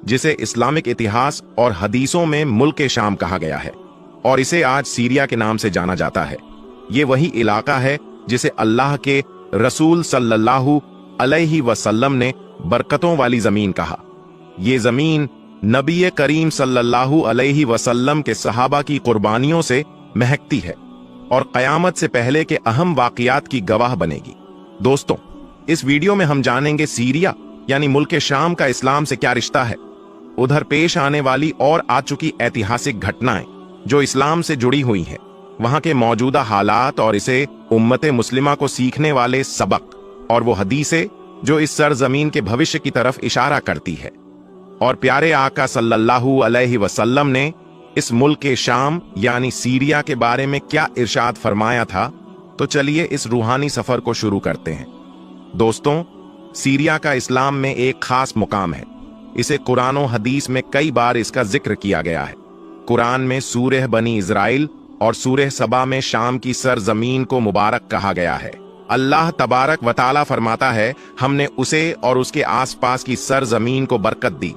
जिसे इस्लामिक इतिहास और हदीसों में मुल्क शाम कहा गया है और इसे आज सीरिया के नाम से जाना जाता है। ये वही इलाका है जिसे अल्लाह के रसूल सल्लल्लाहु अलैहि वसल्लम ने बरकतों वाली जमीन कहा। ये जमीन नबी करीम सल्लल्लाहु अलैहि वसल्लम के सहाबा की कुर्बानियों से महकती है और कयामत से पहले के अहम वाकयात की गवाह बनेगी। दोस्तों, इस वीडियो में हम जानेंगे सीरिया यानी मुल्क शाम का इस्लाम से क्या रिश्ता है, उधर पेश आने वाली और आ चुकी ऐतिहासिक घटनाएं जो इस्लाम से जुड़ी हुई हैं, वहां के मौजूदा हालात और इसे उम्मत मुस्लिमा को सीखने वाले सबक और वो हदीसें जो इस सरजमीन के भविष्य की तरफ इशारा करती है। और प्यारे आका सल्लल्लाहु अलैहि वसल्लम ने इस मुल्क शाम यानी सीरिया के बारे में क्या इरशाद फरमाया था, तो चलिए इस रूहानी सफर को शुरू करते हैं। दोस्तों, सीरिया का इस्लाम में एक खास मुकाम है। इसे कुरान और हदीस में कई बार इसका जिक्र किया गया है। कुरान में सूरह बनी इज़राइल और सूरह सबा में शाम की सरजमीन को मुबारक कहा गया है। अल्लाह तबारक व तआला फरमाता है, हमने उसे और उसके आसपास की सरजमीन को बरकत दी।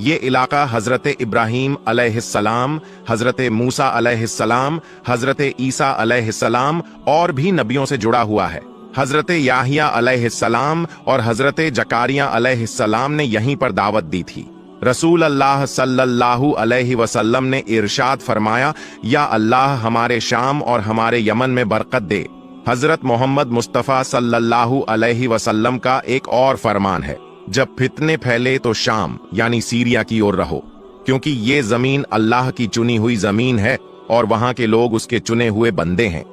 ये इलाका हजरत इब्राहीम अलैहिस्सलाम, हजरत मूसा अलैहिस्सलाम, हजरत ईसा अलैहिस्सलाम और भी नबियों से जुड़ा हुआ है। हजरत याहिया अलैहिस्सलाम और हजरत जकारिया अलैहिस्सलाम ने यहीं पर दावत दी थी। रसूल अल्लाह सल्लल्लाहु अलैहि वसल्लम ने इरशाद फरमाया, या अल्लाह हमारे शाम और हमारे यमन में बरकत दे। हजरत मोहम्मद मुस्तफ़ा सल्लल्लाहु अलैहि वसल्लम का एक और फरमान है, जब फितने फैले तो शाम यानी सीरिया की ओर रहो, क्योंकि ये जमीन अल्लाह की चुनी हुई जमीन है और वहां के लोग उसके चुने हुए बंदे हैं।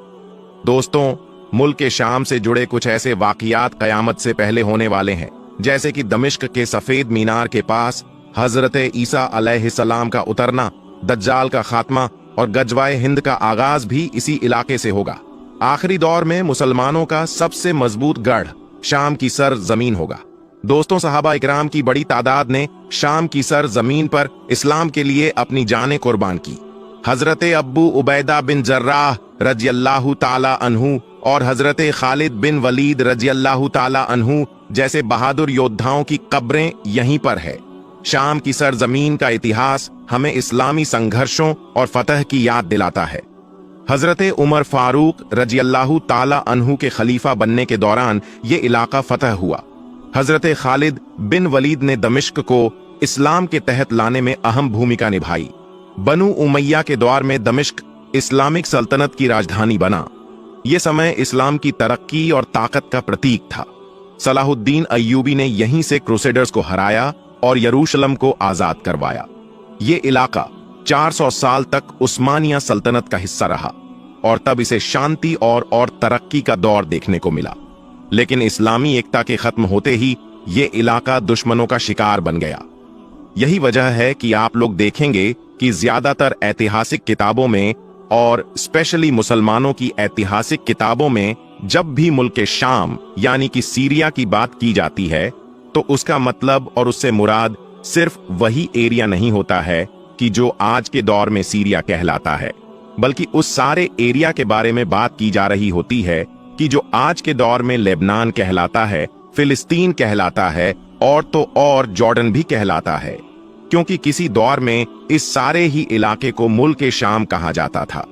दोस्तों, मुल्क शाम से जुड़े कुछ ऐसे वाकयात कयामत से पहले होने वाले हैं, जैसे कि दमिश्क के सफेद मीनार के पास हजरत ईसा अलैहिस्सलाम का उतरना, दज्जाल का खात्मा और गजवाए हिंद का आगाज भी इसी इलाके से होगा। आखिरी दौर में मुसलमानों का सबसे मजबूत गढ़ शाम की सर जमीन होगा। दोस्तों, सहाबा इकराम की बड़ी तादाद ने शाम की सर जमीन पर इस्लाम के लिए अपनी जानें कुर्बान की। हजरत अब्बू उबैदा बिन जर्राह रज़ियल्लाहु ताला अन्हु और हजरत खालिद बिन वलीद रज़ियल्लाहु ताला अन्हु जैसे बहादुर योद्धाओं की कब्रें यहीं पर है। शाम की सरजमीन का इतिहास हमें इस्लामी संघर्षों और फतह की याद दिलाता है। हजरत उमर फारूक रज़ियल्लाहु ताला अन्हु के खलीफा बनने के दौरान ये इलाका फतह हुआ। हजरत खालिद बिन वलीद ने दमिश्क को इस्लाम के तहत लाने में अहम भूमिका निभाई। बनु उमैया के दौर में दमिश्क इस्लामिक सल्तनत की राजधानी बना। यह समय इस्लाम की तरक्की और ताकत का प्रतीक था। सलाहुद्दीन अय्यूबी ने यहीं से क्रूसेडर्स को हराया और यरूशलेम को आजाद करवाया। ये इलाका 400 साल तक उस्मानिया सल्तनत का हिस्सा रहा और तब इसे शांति और तरक्की का दौर देखने को मिला। लेकिन इस्लामी एकता के खत्म होते ही ये इलाका दुश्मनों का शिकार बन गया। यही वजह है कि आप लोग देखेंगे कि ज्यादातर ऐतिहासिक किताबों में और स्पेशली मुसलमानों की ऐतिहासिक किताबों में जब भी मुल्क शाम यानी कि सीरिया की बात की जाती है, तो उसका मतलब और उससे मुराद सिर्फ वही एरिया नहीं होता है कि जो आज के दौर में सीरिया कहलाता है, बल्कि उस सारे एरिया के बारे में बात की जा रही होती है कि जो आज के दौर में लेबनान कहलाता है, फिलिस्तीन कहलाता है और तो और जॉर्डन भी कहलाता है, क्योंकि किसी दौर में इस सारे ही इलाके को मुल्क शाम कहा जाता था।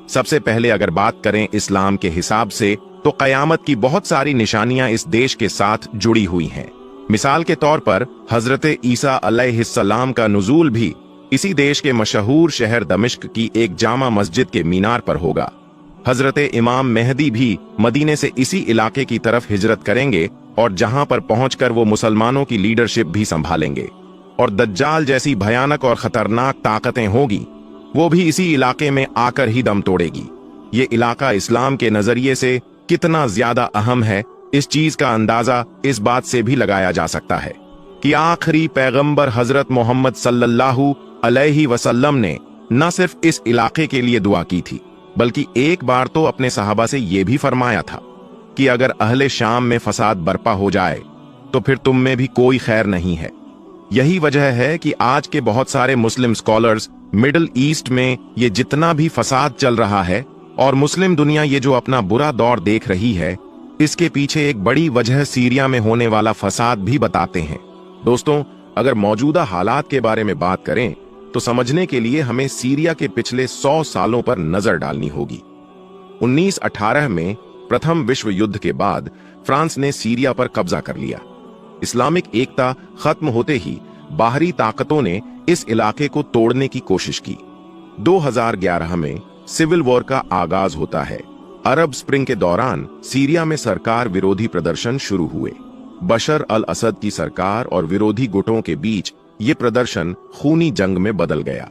सबसे पहले अगर बात करें इस्लाम के हिसाब से, तो कयामत की बहुत सारी निशानियां इस देश के साथ जुड़ी हुई हैं। मिसाल के तौर पर हजरत ईसा अलैहिस्सलाम का नुज़ूल भी इसी देश के मशहूर शहर दमिश्क की एक जामा मस्जिद के मीनार पर होगा। हजरत इमाम मेहदी भी मदीने से इसी इलाके की तरफ हिजरत करेंगे और जहां पर पहुंचकर वो मुसलमानों की लीडरशिप भी संभालेंगे। और दज्जाल जैसी भयानक और खतरनाक ताकतें होगी, वो भी इसी इलाके में आकर ही दम तोड़ेगी। ये इलाका इस्लाम के नजरिए से कितना ज्यादा अहम है, इस चीज का अंदाजा इस बात से भी लगाया जा सकता है कि आखिरी पैगंबर हजरत मोहम्मद सल्लल्लाहु अलैहि वसल्लम ने न सिर्फ इस इलाके के लिए दुआ की थी, बल्कि एक बार तो अपने सहाबा से यह भी फरमाया था कि अगर अहले शाम में फसाद बर्पा हो जाए तो फिर तुम में भी कोई खैर नहीं है। यही वजह है कि आज के बहुत सारे मुस्लिम स्कॉलर्स मिडिल ईस्ट में ये जितना भी फसाद चल रहा है और मुस्लिम दुनिया ये जो अपना बुरा दौर देख रही है, इसके पीछे एक बड़ी वजह सीरिया में होने वाला फसाद भी बताते हैं। दोस्तों, अगर मौजूदा हालात के बारे में बात करें तो समझने के लिए हमें सीरिया के पिछले 100 सालों पर नजर डालनी होगी। 1918 में प्रथम विश्व युद्ध के बाद फ्रांस ने सीरिया पर कब्जा कर लिया। इस्लामिक एकता खत्म होते ही बाहरी ताकतों ने इस इलाके को तोड़ने की कोशिश की। 2011 में सिविल वॉर का आगाज होता है। अरब स्प्रिंग के दौरान सीरिया में सरकार विरोधी प्रदर्शन शुरू हुए। बशर अल असद की सरकार और विरोधी गुटों के बीच ये प्रदर्शन खूनी जंग में बदल गया।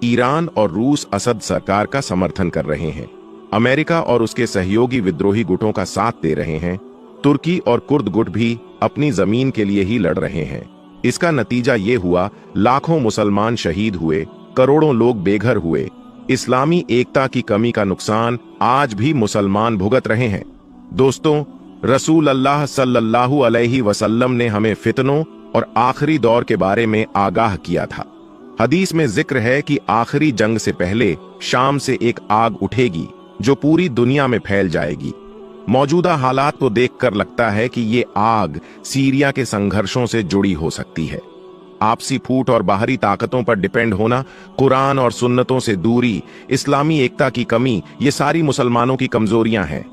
ईरान और रूस असद सरकार का समर्थन कर रहे हैं। अमेरिका और उसके सहयोगी विद्रोही गुटों का साथ दे रहे हैं। तुर्की और कुर्द गुट भी अपनी जमीन के लिए ही लड़ रहे हैं। इसका नतीजा ये हुआ, लाखों मुसलमान शहीद हुए, करोड़ों लोग बेघर हुए। इस्लामी एकता की कमी का नुकसान आज भी मुसलमान भुगत रहे हैं। दोस्तों, रसूल अल्लाह सल्लल्लाहु अलैहि वसल्लम ने हमें फितनों और आखिरी दौर के बारे में आगाह किया था। हदीस में जिक्र है कि आखिरी जंग से पहले शाम से एक आग उठेगी जो पूरी दुनिया में फैल जाएगी। मौजूदा हालात को देखकर लगता है कि ये आग सीरिया के संघर्षों से जुड़ी हो सकती है। आपसी फूट और बाहरी ताकतों पर डिपेंड होना, कुरान और सुन्नतों से दूरी, इस्लामी एकता की कमी, ये सारी मुसलमानों की कमजोरियां हैं।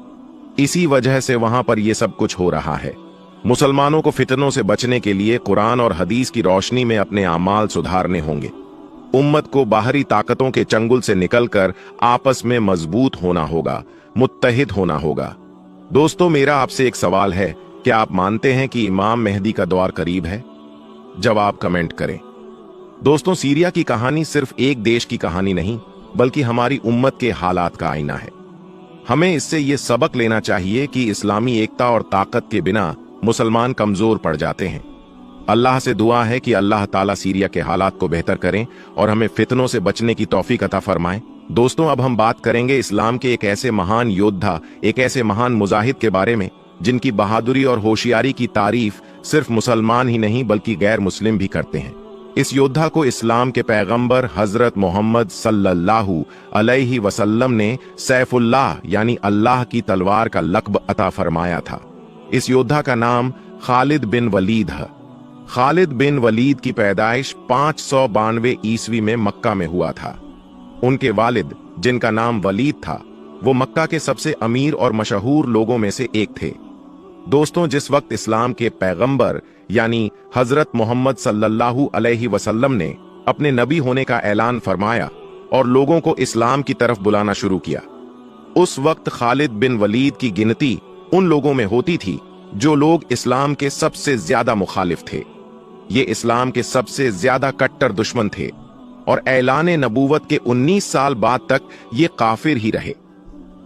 इसी वजह से वहां पर यह सब कुछ हो रहा है। मुसलमानों को फितनों से बचने के लिए कुरान और हदीस की रोशनी में अपने आमाल सुधारने होंगे। उम्मत को बाहरी ताकतों के चंगुल से निकलकर आपस में मजबूत होना होगा, मुत्तहिद होना होगा। दोस्तों, मेरा आपसे एक सवाल है, क्या आप मानते हैं कि इमाम मेहदी का दौर करीब है? जवाब कमेंट करें। दोस्तों, सीरिया की कहानी सिर्फ एक देश की कहानी नहीं, बल्कि हमारी उम्मत के हालात का आईना है। हमें इससे ये सबक लेना चाहिए कि इस्लामी एकता और ताकत के बिना मुसलमान कमजोर पड़ जाते हैं। अल्लाह से दुआ है कि अल्लाह ताला सीरिया के हालात को बेहतर करें और हमें फितनों से बचने की तौफीक अता फरमाएं। दोस्तों, अब हम बात करेंगे इस्लाम के एक ऐसे महान योद्धा, एक ऐसे महान मुजाहिद के बारे में जिनकी बहादुरी और होशियारी की तारीफ सिर्फ मुसलमान ही नहीं बल्कि गैर मुस्लिम भी करते हैं। इस योद्धा को इस्लाम के पैगंबर हजरत मोहम्मद सल्लल्लाहु अलैहि वसल्लम ने सैफुल्लाह यानी अल्लाह की तलवार का लक़ब अता फरमाया था। इस योद्धा का नाम खालिद बिन वलीद है। खालिद बिन वलीद की पैदाइश 592 ईस्वी में मक्का में हुआ था। उनके वालिद, जिनका नाम वलीद था, वो मक्का के सबसे अमीर और मशहूर लोगों में से एक थे। दोस्तों, जिस वक्त इस्लाम के पैगंबर यानी हजरत मोहम्मद सल्लल्लाहु अलैहि वसल्लम ने अपने नबी होने का ऐलान फरमाया और लोगों को इस्लाम की तरफ बुलाना शुरू किया, उस वक्त खालिद बिन वलीद की गिनती उन लोगों में होती थी जो लोग इस्लाम के सबसे ज्यादा मुखालिफ थे। ये इस्लाम के सबसे ज्यादा कट्टर दुश्मन थे और ऐलान नबूवत के 19 साल बाद तक ये काफिर ही रहे।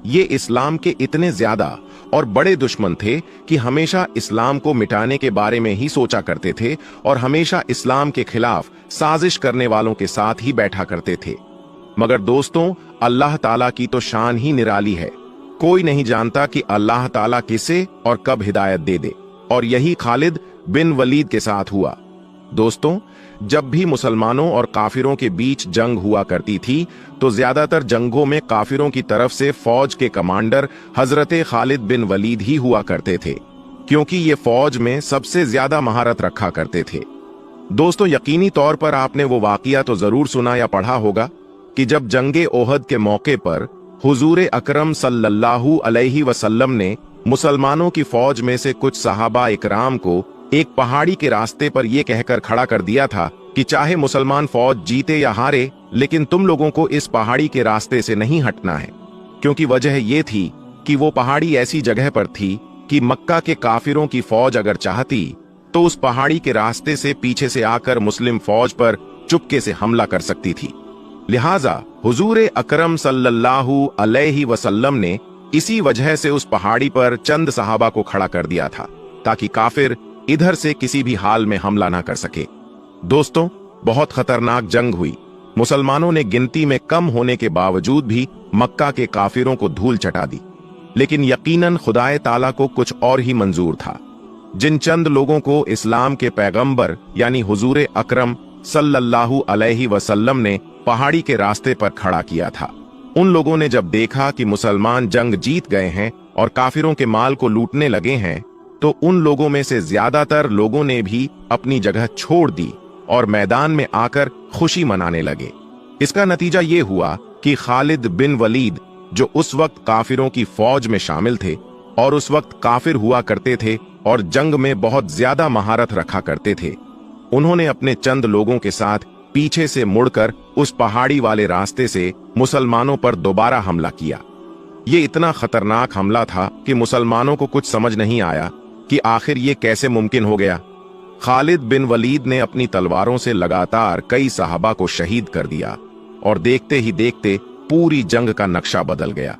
ये इस्लाम के इतने ज्यादा और बड़े दुश्मन थे कि हमेशा इस्लाम को मिटाने के बारे में ही सोचा करते थे और हमेशा इस्लाम के खिलाफ साजिश करने वालों के साथ ही बैठा करते थे। मगर दोस्तों, अल्लाह ताला की तो शान ही निराली है। कोई नहीं जानता कि अल्लाह ताला किसे और कब हिदायत दे दे, और यही खालिद बिन वलीद के साथ हुआ। दोस्तों, जब भी मुसलमानों और काफिरों के बीच जंग हुआ करती थी तो ज्यादातर जंगों में काफिरों की तरफ से फौज के कमांडर हजरत खालिद बिन वलीद ही हुआ करते थे, क्योंकि ये फौज में सबसे ज्यादा महारत रखा करते थे। दोस्तों, यकीनी तौर पर आपने वो वाकया तो जरूर सुना या पढ़ा होगा कि जब जंगे ओहद के मौके पर हुजूर अकरम सल्लल्लाहु अलैहि वसल्लम ने मुसलमानों की फौज में से कुछ सहाबा इकराम को एक पहाड़ी के रास्ते पर यह कहकर खड़ा कर दिया था कि चाहे मुसलमान फौज जीते या हारे, लेकिन तुम लोगों को इस पहाड़ी के रास्ते से नहीं हटना है, क्योंकि वजह यह थी कि वो पहाड़ी ऐसी जगह पर थी कि मक्का के काफिरों की फौज अगर चाहती तो उस पहाड़ी के रास्ते से पीछे से आकर मुस्लिम फौज पर चुपके से हमला कर सकती थी। लिहाजा हुजूर अकरम सल्लल्लाहु अलैहि वसल्लम ने इसी वजह से उस पहाड़ी पर चंद सहाबा को खड़ा कर दिया था ताकि काफिर इधर से किसी भी हाल में हमला ना कर सके। दोस्तों, बहुत खतरनाक जंग हुई। मुसलमानों ने गिनती में कम होने के बावजूद भी मक्का के काफिरों को धूल चटा दी, लेकिन यकीनन खुदाए ताला को कुछ और ही मंजूर था। जिन चंद लोगों को इस्लाम के पैगंबर यानी हुजूर अकरम सल्लल्लाहु अलैहि वसल्लम ने पहाड़ी के रास्ते पर खड़ा किया था, उन लोगों ने जब देखा कि मुसलमान जंग जीत गए हैं और काफिरों के माल को लूटने लगे हैं, तो उन लोगों में से ज्यादातर लोगों ने भी अपनी जगह छोड़ दी और मैदान में आकर खुशी मनाने लगे। इसका नतीजा ये हुआ कि खालिद बिन वलीद, जो उस वक्त काफिरों की फौज में शामिल थे और उस वक्त काफिर हुआ करते थे और जंग में बहुत ज्यादा महारत रखा करते थे, उन्होंने अपने चंद लोगों के साथ पीछे से मुड़कर उस पहाड़ी वाले रास्ते से मुसलमानों पर दोबारा हमला किया। ये इतना खतरनाक हमला था कि मुसलमानों को कुछ समझ नहीं आया कि आखिर ये कैसे मुमकिन हो गया। खालिद बिन वलीद ने अपनी तलवारों से लगातार कई सहाबा को शहीद कर दिया और देखते ही देखते पूरी जंग का नक्शा बदल गया।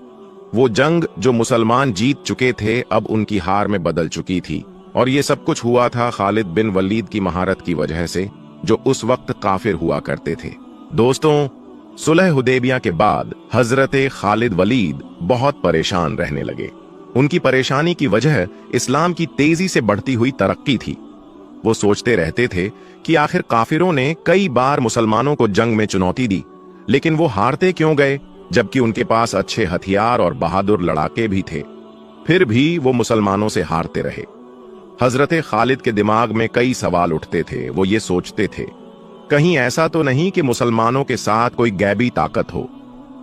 वो जंग जो मुसलमान जीत चुके थे अब उनकी हार में बदल चुकी थी, और ये सब कुछ हुआ था खालिद बिन वलीद की महारत की वजह से, जो उस वक्त काफिर हुआ करते थे। दोस्तों, सुलह हुदैबिया के बाद हजरत खालिद वलीद बहुत परेशान रहने लगे। उनकी परेशानी की वजह इस्लाम की तेजी से बढ़ती हुई तरक्की थी। वो सोचते रहते थे कि आखिर काफिरों ने कई बार मुसलमानों को जंग में चुनौती दी, लेकिन वो हारते क्यों गए, जबकि उनके पास अच्छे हथियार और बहादुर लड़ाके भी थे। फिर भी वो मुसलमानों से हारते रहे। हजरत खालिद के दिमाग में कई सवाल उठते थे। वो ये सोचते थे, कहीं ऐसा तो नहीं कि मुसलमानों के साथ कोई गैबी ताकत हो,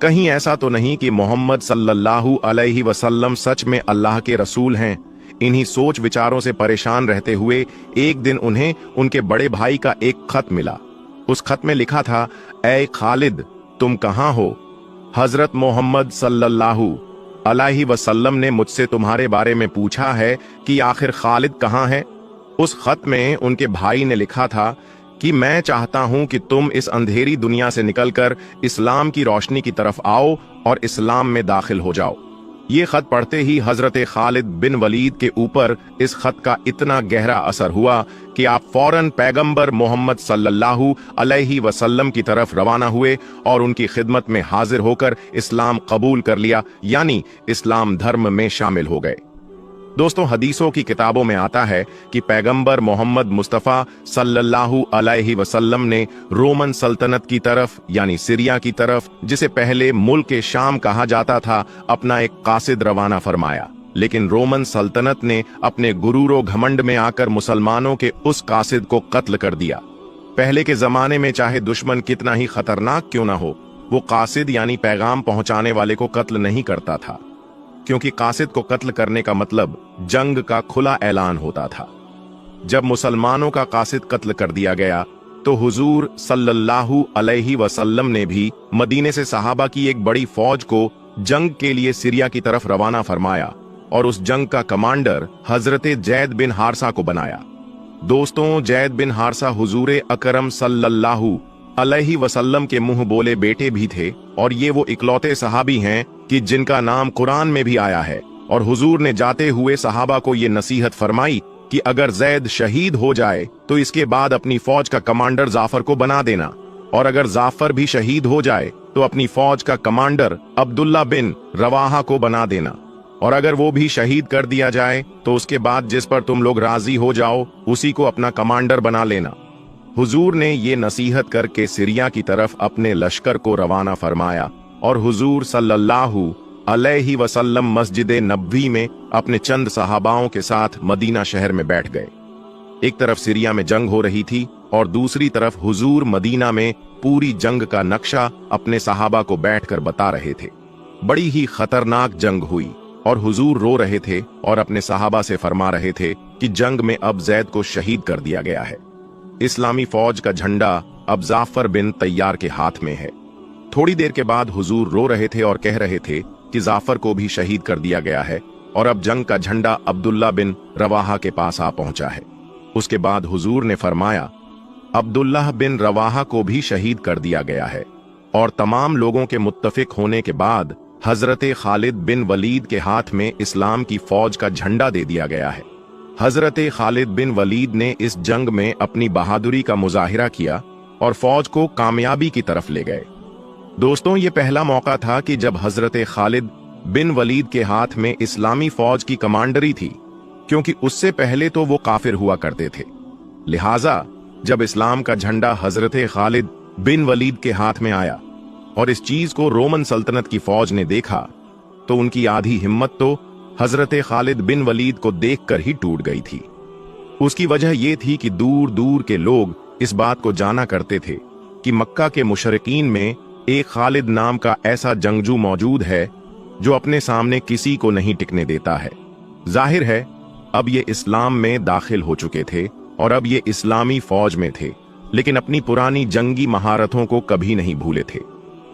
कहीं ऐसा तो नहीं कि मोहम्मद सल्लल्लाहु अलैहि वसल्लम सच में अल्लाह के रसूल हैं। इन्हीं सोच विचारों से परेशान रहते हुए एक दिन उन्हें उनके बड़े भाई का एक खत मिला। उस खत में लिखा था, ऐ खालिद, तुम कहां हो? हजरत मोहम्मद सल्लल्लाहु अलैहि वसल्लम ने मुझसे तुम्हारे बारे में पूछा है कि आखिर खालिद कहां है। उस खत में उनके भाई ने लिखा था कि मैं चाहता हूं कि तुम इस अंधेरी दुनिया से निकलकर इस्लाम की रोशनी की तरफ आओ और इस्लाम में दाखिल हो जाओ। ये खत पढ़ते ही हजरत खालिद बिन वलीद के ऊपर इस खत का इतना गहरा असर हुआ कि आप फौरन पैगंबर मोहम्मद सल्लल्लाहु अलैहि वसल्लम की तरफ रवाना हुए और उनकी खिदमत में हाजिर होकर इस्लाम कबूल कर लिया, यानी इस्लाम धर्म में शामिल हो गए। दोस्तों, हदीसों की किताबों में आता है कि पैगंबर मोहम्मद मुस्तफ़ा सल्लल्लाहु अलैहि वसल्लम ने रोमन सल्तनत की तरफ, यानी सीरिया की तरफ, जिसे पहले मुल्क शाम कहा जाता था, अपना एक कासिद रवाना फरमाया। लेकिन रोमन सल्तनत ने अपने गुरूर घमंड में आकर मुसलमानों के उस कासिद को कत्ल कर दिया। पहले के जमाने में चाहे दुश्मन कितना ही खतरनाक क्यों ना हो, वो कासिद यानी पैगाम पहुंचाने वाले को कत्ल नहीं करता था, क्योंकि कासिद को कत्ल करने का मतलब जंग का खुला ऐलान होता था। जब मुसलमानों का कासिद कत्ल कर दिया गया तो हुजूर सल्लल्लाहु अलैहि वसल्लम ने भी मदीने से सहाबा की एक बड़ी फौज को जंग के लिए सीरिया की तरफ रवाना फरमाया और उस जंग का कमांडर हजरत जैद बिन हारसा को बनाया। दोस्तों, जैद बिन हारसा हुजूर अकरम सल्लल्लाहु अलैहि वसल्लम के मुंह बोले बेटे भी थे, और ये वो इकलौते सहाबी हैं कि जिनका नाम कुरान में भी आया है। और हुजूर ने जाते हुए सहाबा को ये नसीहत फरमाई कि अगर जैद शहीद हो जाए तो इसके बाद अपनी फौज का कमांडर जाफर को बना देना, और अगर जाफर भी शहीद हो जाए तो अपनी फौज का कमांडर अब्दुल्ला बिन रवाहा को बना देना, और अगर वो भी शहीद कर दिया जाए तो उसके बाद जिस पर तुम लोग राजी हो जाओ उसी को अपना कमांडर बना लेना। हुजूर ने ये नसीहत करके सीरिया की तरफ अपने लश्कर को रवाना फरमाया और हुजूर सल्लल्लाहु अलैहि वसल्लम मस्जिद नबवी में अपने चंद सहाबाओं के साथ मदीना शहर में बैठ गए। एक तरफ सीरिया में जंग हो रही थी और दूसरी तरफ हुजूर मदीना में पूरी जंग का नक्शा अपने सहाबा को बैठकर बता रहे थे। बड़ी ही खतरनाक जंग हुई और हुजूर रो रहे थे और अपने सहाबा से फरमा रहे थे कि जंग में अब जैद को शहीद कर दिया गया है। इस्लामी फौज का झंडा अब जाफर बिन तैयार के हाथ में है। थोड़ी देर के बाद हुजूर रो रहे थे और कह रहे थे कि जाफर को भी शहीद कर दिया गया है और अब जंग का झंडा अब्दुल्ला बिन रवाहा के पास आ पहुंचा है। उसके बाद हुजूर ने फरमाया, अब्दुल्लाह बिन रवाहा को भी शहीद कर दिया गया है। और तमाम लोगों के मुत्तफिक होने के बाद हजरत खालिद बिन वलीद के हाथ में इस्लाम की फौज का झंडा दे दिया गया है। हजरत खालिद बिन वलीद ने इस जंग में अपनी बहादुरी का मुजाहिरा किया और फौज को कामयाबी की तरफ ले गए। दोस्तों, ये पहला मौका था कि जब हजरत खालिद बिन वलीद के हाथ में इस्लामी फौज की कमांडरी थी, क्योंकि उससे पहले तो वो काफिर हुआ करते थे। लिहाजा जब इस्लाम का झंडा हजरत खालिद बिन वलीद के हाथ में आया और इस चीज को रोमन सल्तनत की फौज ने देखा तो उनकी आधी हिम्मत तो हजरत खालिद बिन वलीद को देखकर ही टूट गई थी। उसकी वजह यह थी कि दूर दूर के लोग इस बात को जाना करते थे कि मक्का के मुशरिकीन में एक खालिद नाम का ऐसा जंगजू मौजूद है जो अपने सामने किसी को नहीं टिकने देता है। जाहिर है अब ये इस्लाम में दाखिल हो चुके थे और अब ये इस्लामी फौज में थे, लेकिन अपनी पुरानी जंगी महारतों को कभी नहीं भूले थे।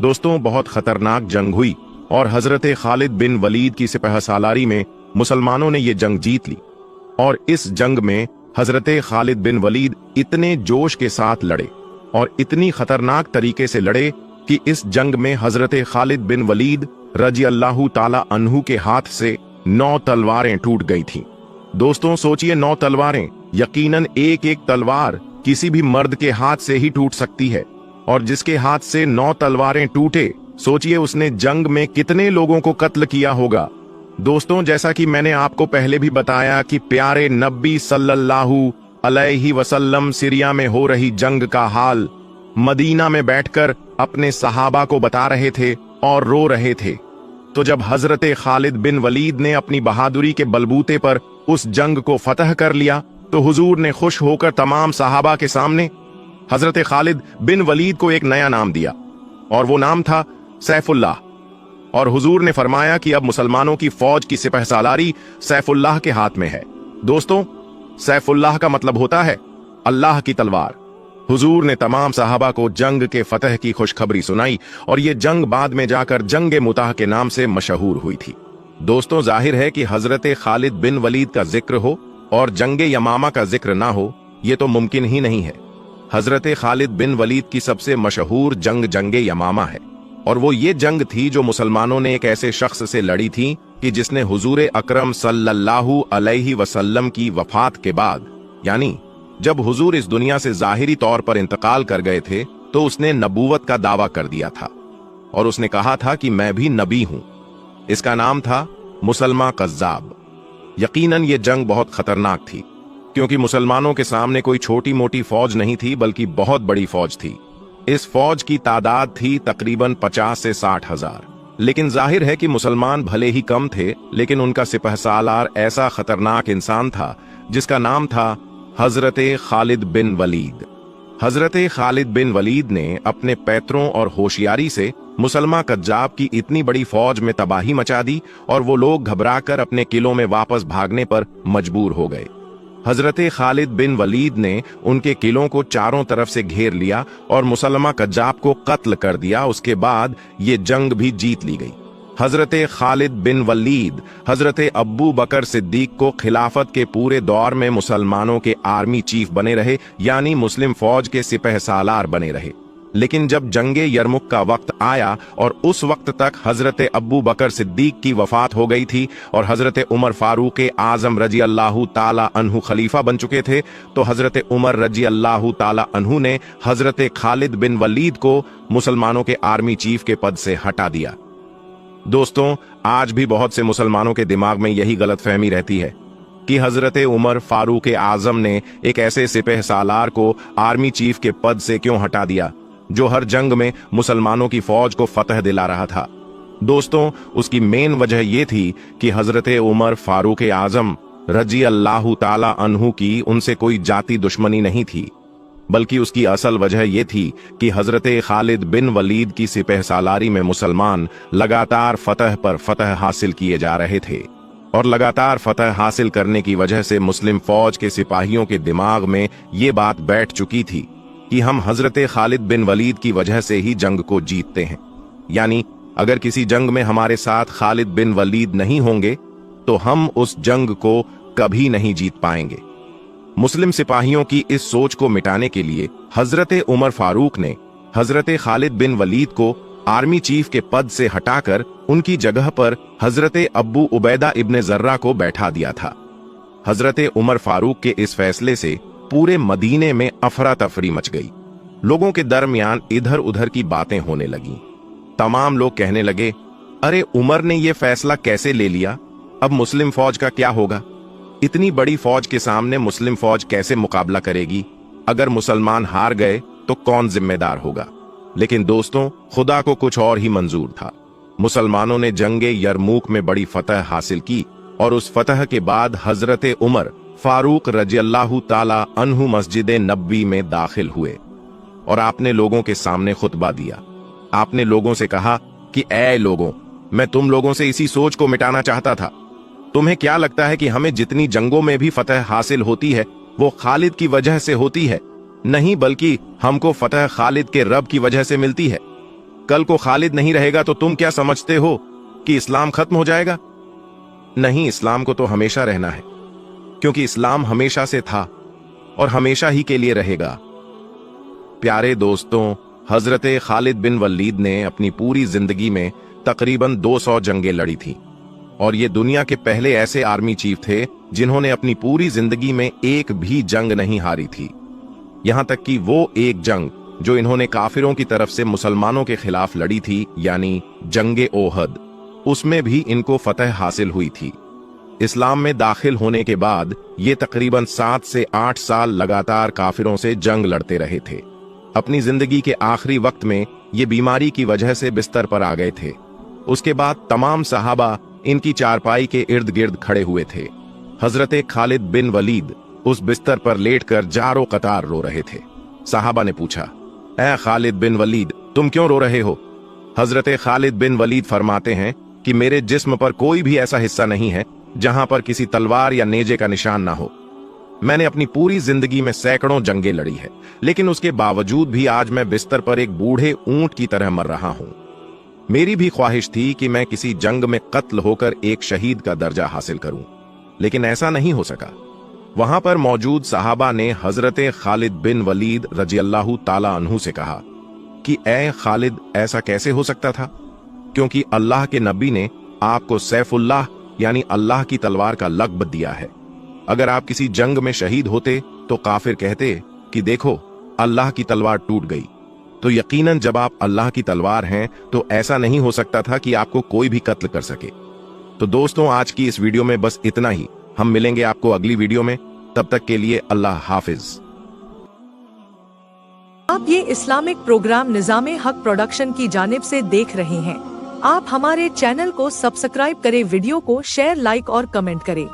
दोस्तों, बहुत खतरनाक जंग हुई और हजरत खालिद बिन वलीद की सिपह सालारी में मुसलमानों ने ये जंग जीत ली। और इस जंग में हजरत खालिद बिन वलीद इतने जोश के साथ लड़े और इतनी खतरनाक तरीके से लड़े कि इस जंग में हजरत खालिद बिन वलीद रजी अल्लाह ताला अन्हु के हाथ से 9 तलवारें टूट गई थीं। दोस्तों सोचिए, 9 तलवारें, यकीनन एक एक तलवार किसी भी मर्द के हाथ से ही टूट सकती है, और जिसके हाथ से 9 तलवारें टूटे, सोचिए उसने जंग में कितने लोगों को कत्ल किया होगा। दोस्तों, जैसा कि मैंने आपको पहले भी बताया कि प्यारे नबी सल्लल्लाहु अलैहि वसल्लम सीरिया में हो रही जंग का हाल मदीना में बैठकर अपने सहाबा को बता रहे थे और रो रहे थे। तो जब हजरत खालिद बिन वलीद ने अपनी बहादुरी के बलबूते पर उस जंग को फतह कर लिया, तो हुजूर ने खुश होकर तमाम सहाबा के सामने हजरत खालिद बिन वलीद को एक नया नाम दिया, और वो नाम था सैफुल्लाह। और हुजूर ने फरमाया कि अब मुसलमानों की फौज की सिपह सालारी सैफुल्लाह के हाथ में है। दोस्तों, सैफुल्लाह का मतलब होता है अल्लाह की तलवार। हुजूर ने तमाम सहाबा को जंग के फतह की खुशखबरी सुनाई और ये जंग बाद में जाकर जंग मुताह के नाम से मशहूर हुई थी। दोस्तों, जाहिर है कि हजरत खालिद बिन वलीद का जिक्र हो और जंग यमामा का जिक्र ना हो, ये तो मुमकिन ही नहीं है। हजरत खालिद बिन वलीद की सबसे मशहूर जंग जंग यमामा है, और वो ये जंग थी जो मुसलमानों ने एक ऐसे शख्स से लड़ी थी कि जिसने हुजूर अकरम सल्लल्लाहु अलैहि वसल्लम की वफात के बाद, यानी जब हुजूर इस दुनिया से जाहिरी तौर पर इंतकाल कर गए थे, तो उसने नबूवत का दावा कर दिया था और उसने कहा था कि मैं भी नबी हूं। इसका नाम था मुसलमा कज़्ज़ाब। यकीनन ये जंग बहुत खतरनाक थी, क्योंकि मुसलमानों के सामने कोई छोटी मोटी फौज नहीं थी, बल्कि बहुत बड़ी फौज थी। इस फौज की तादाद थी तकरीबन 50 से 60 हजार। लेकिन जाहिर है कि मुसलमान भले ही कम थे, लेकिन उनका सिपहसालार ऐसा खतरनाक इंसान था जिसका नाम था हजरत खालिद बिन वलीद। हजरत खालिद बिन वलीद ने अपने पैतरों और होशियारी से मुसलमा कज्जाब की इतनी बड़ी फौज में तबाही मचा दी और वो लोग घबराकर अपने किलों में वापस भागने पर मजबूर हो गए। हजरत खालिद बिन वलीद ने उनके किलों को चारों तरफ से घेर लिया और मुसलमा कज्जाब को कत्ल कर दिया। उसके बाद ये जंग भी जीत ली गई। हजरत खालिद बिन वलीद हजरत अब्बू बकर सिद्दीक को खिलाफत के पूरे दौर में मुसलमानों के आर्मी चीफ बने रहे, यानी मुस्लिम फौज के सिपह सालार बने रहे। लेकिन जब जंगे यरमुक का वक्त आया और उस वक्त तक हजरत अब्बू बकर सिद्दीक की वफात हो गई थी और हजरत उमर फारूक आजम रजी अल्लाह ताला अन्हु खलीफा बन चुके थे, तो हजरत उमर रजी अल्लाह ताला अन्हु ने हजरत खालिद बिन वलीद को मुसलमानों के आर्मी चीफ के पद से हटा दिया। दोस्तों, आज भी बहुत से मुसलमानों के दिमाग में यही गलतफहमी रहती है कि हजरत उमर फारूक आजम ने एक ऐसे सिपह सालार को आर्मी चीफ के पद से क्यों हटा दिया जो हर जंग में मुसलमानों की फौज को फतह दिला रहा था। दोस्तों, उसकी मेन वजह यह थी कि हजरत उमर फारूक आजम रजी अल्लाह ताला अन्हु की उनसे कोई जाति दुश्मनी नहीं थी, बल्कि उसकी असल वजह यह थी कि हजरत खालिद बिन वलीद की सिपह सालारी में मुसलमान लगातार फतह पर फतह हासिल किए जा रहे थे, और लगातार फतह हासिल करने की वजह से मुस्लिम फौज के सिपाहियों के दिमाग में ये बात बैठ चुकी थी कि हम हजरत खालिद बिन वलीद की वजह से ही जंग को जीतते हैं। यानी अगर किसी जंग में हमारे साथ खालिद बिन वलीद नहीं होंगे तो हम उस जंग को कभी नहीं जीत पाएंगे। मुस्लिम सिपाहियों की इस सोच को मिटाने के लिए हजरत उमर फारूक ने हजरत खालिद बिन वलीद को आर्मी चीफ के पद से हटाकर उनकी जगह पर हजरत अब्बू उबैदा इब्ने जर्रा को बैठा दिया था। हजरत उमर फारूक के इस फैसले से पूरे मदीने में अफरा तफरी मच गई। लोगों के दरमियान इधर उधर की बातें होने लगीं। तमाम लोग कहने लगे, अरे उमर ने यह फैसला कैसे ले लिया, अब मुस्लिम फौज का क्या होगा? इतनी बड़ी फौज के सामने मुस्लिम फौज कैसे मुकाबला करेगी? अगर मुसलमान हार गए तो कौन जिम्मेदार होगा? लेकिन दोस्तों, खुदा को कुछ और ही मंजूर था। मुसलमानों ने जंगे यरमूक में बड़ी फतह हासिल की और उस फतह के बाद हजरत उमर फारूक रज़ियल्लाहु ताला अन्हु मस्जिद नबवी में दाखिल हुए और आपने लोगों के सामने खुतबा दिया। आपने लोगों से कहा कि ऐ लोगों, मैं तुम लोगों से इसी सोच को मिटाना चाहता था। तुम्हें क्या लगता है कि हमें जितनी जंगों में भी फतह हासिल होती है वो खालिद की वजह से होती है? नहीं, बल्कि हमको फतह खालिद के रब की वजह से मिलती है। कल को खालिद नहीं रहेगा तो तुम क्या समझते हो कि इस्लाम खत्म हो जाएगा? नहीं, इस्लाम को तो हमेशा रहना है, क्योंकि इस्लाम हमेशा से था और हमेशा ही के लिए रहेगा। प्यारे दोस्तों, हजरत खालिद बिन वलीद ने अपनी पूरी जिंदगी में तकरीबन 200 जंगें लड़ी थी और ये दुनिया के पहले ऐसे आर्मी चीफ थे जिन्होंने अपनी पूरी जिंदगी में एक भी जंग नहीं हारी थी। यहां तक कि वो एक जंग जो इन्होंने काफिरों की तरफ से मुसलमानों के खिलाफ लड़ी थी, यानी जंगे ओहद, उसमें भी इनको फतह हासिल हुई थी। इस्लाम में दाखिल होने के बाद ये तकरीबन 7 से 8 साल लगातार काफिरों से जंग लड़ते रहे थे। अपनी जिंदगी के आखिरी वक्त में ये बीमारी की वजह से बिस्तर पर आ गए थे। उसके बाद तमाम सहाबा इनकी चारपाई के इर्द गिर्द खड़े हुए थे। हजरत खालिद बिन वलीद उस बिस्तर पर लेटकर जारो कतार रो रहे थे। सहाबा ने पूछा, ऐ खालिद बिन वलीद, तुम क्यों रो रहे हो? हजरत खालिद बिन वलीद फरमाते हैं कि मेरे जिस्म पर कोई भी ऐसा हिस्सा नहीं है जहां पर किसी तलवार या नेजे का निशान ना हो। मैंने अपनी पूरी जिंदगी में सैकड़ों जंगें लड़ी है, लेकिन उसके बावजूद भी आज मैं बिस्तर पर एक बूढ़े ऊंट की तरह मर रहा हूं। मेरी भी ख्वाहिश थी कि मैं किसी जंग में कत्ल होकर एक शहीद का दर्जा हासिल करूं, लेकिन ऐसा नहीं हो सका। वहां पर मौजूद सहाबा ने हजरत खालिद बिन वलीद रज़ियल्लाहु ताला अन्हु से कहा कि ऐ खालिद, ऐसा कैसे हो सकता था? क्योंकि अल्लाह के नबी ने आपको सैफुल्लाह यानी अल्लाह की तलवार का लक़ब दिया है। अगर आप किसी जंग में शहीद होते तो काफिर कहते कि देखो, अल्लाह की तलवार टूट गई। तो यकीनन जब आप अल्लाह की तलवार हैं तो ऐसा नहीं हो सकता था कि आपको कोई भी कत्ल कर सके। तो दोस्तों, आज की इस वीडियो में बस इतना ही। हम मिलेंगे आपको अगली वीडियो में। तब तक के लिए अल्लाह हाफिज। आप ये इस्लामिक प्रोग्राम निज़ामे हक प्रोडक्शन की जानिब से देख रहे हैं। आप हमारे चैनल को सब्सक्राइब करें, वीडियो को शेयर, लाइक और कमेंट करें।